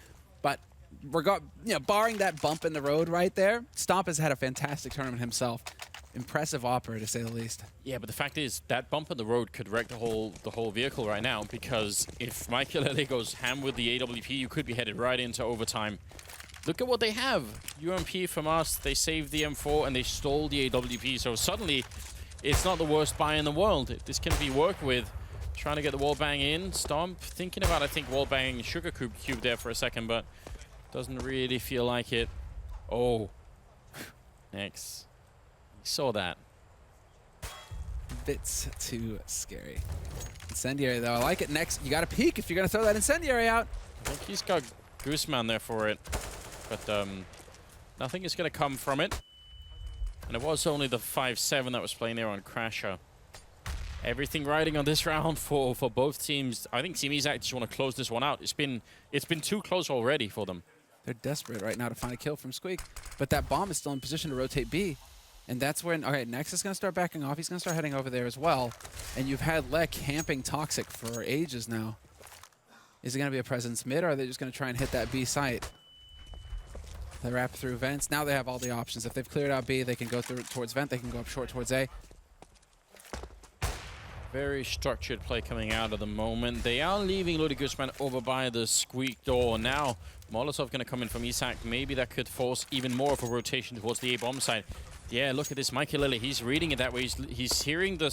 But barring that bump in the road right there, Stomp has had a fantastic tournament himself. Impressive opera, to say the least. Yeah, but the fact is, that bump in the road could wreck the whole vehicle right now, because if Michael goes ham with the AWP, you could be headed right into overtime. Look at what they have. UMP from us, they saved the M4 and they stole the AWP, so suddenly it's not the worst buy in the world. This can be worked with. Trying to get the wallbang in. Stomp thinking about, I think, wallbang Sugar Cube there for a second, but doesn't really feel like it. Oh. Next. Saw that. Bits too scary. Incendiary, though. I like it. Next, you got to peek if you're going to throw that incendiary out. I think he's got Gooseman there for it, but nothing is going to come from it. And it was only the 5-7 that was playing there on Crasher. Everything riding on this round for both teams. I think Team Izak just want to close this one out. It's been too close already for them. They're desperate right now to find a kill from Squeak, but that bomb is still in position to rotate B. And that's when, okay, Nex is going to start backing off. He's going to start heading over there as well. And you've had Le camping Toxic for ages now. Is it going to be a presence mid, or are they just going to try and hit that B site? They wrap through vents. Now they have all the options. If they've cleared out B, they can go through towards vent. They can go up short towards A. Very structured play coming out at the moment. They are leaving Lodi Guzman over by the Squeak door. Now, Molotov going to come in from Izak. Maybe that could force even more of a rotation towards the A-bomb side. Yeah, look at this, Mikey Lily. He's reading it that way. He's hearing the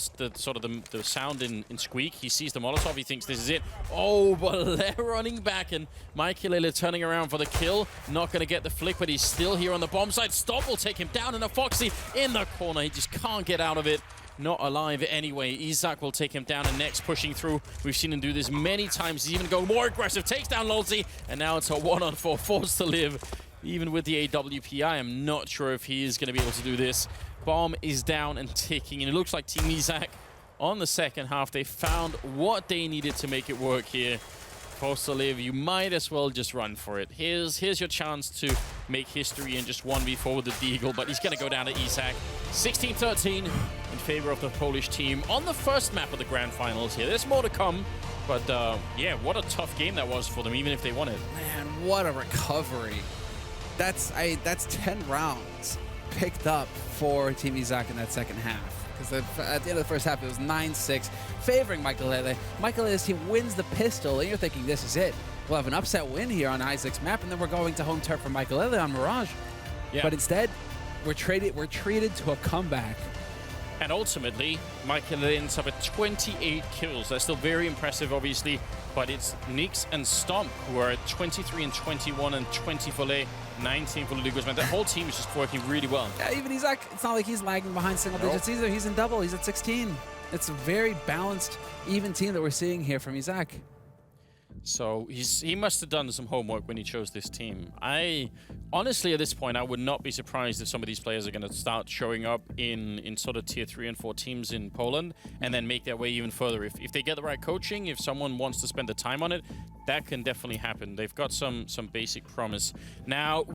sound in Squeak. He sees the Molotov. He thinks this is it. Oh, but they're running back, and Mikey Lily turning around for the kill. Not going to get the flick, but he's still here on the bomb side. Stomp will take him down, and a Foxy in the corner. He just can't get out of it. Not alive anyway. Izak will take him down, and next pushing through. We've seen him do this many times. He's even going more aggressive. Takes down Lulzy, and now it's a 1-on-4. Forced to live. Even with the AWP, I am not sure if he is going to be able to do this. Bomb is down and ticking, and it looks like Team Izak on the second half, they found what they needed to make it work here. Forced to live, you might as well just run for it. Here's your chance to make history in just 1v4 with the Deagle, but he's going to go down to Izak. 16-13 in favor of the Polish team on the first map of the Grand Finals here. There's more to come, but yeah, what a tough game that was for them, even if they won it. Man, what a recovery. That's 10 rounds picked up for Team Izak in that second half. Because at the end of the first half, it was 9-6, favoring Michael Lele. Michael Lele's team wins the pistol, and you're thinking, this is it. We'll have an upset win here on Isaac's map, and then we're going to home turf for Michael Lele on Mirage. Yeah. But instead, we're treated to a comeback. And ultimately, Michael Lele ends up at 28 kills. That's still very impressive, obviously, but it's Nix and Stomp who are at 23 and 21 and 20 for Le, 19 for Lodi Guzman. That whole team is just working really well. Yeah, even Izak, it's not like he's lagging behind single digits either. He's in double. He's at 16. It's a very balanced, even team that we're seeing here from Izak. So he must have done some homework when he chose this team. Honestly, at this point, I would not be surprised if some of these players are going to start showing up in sort of tier 3 and 4 teams in Poland and then make their way even further. If they get the right coaching, if someone wants to spend the time on it, that can definitely happen. They've got some basic promise. Now,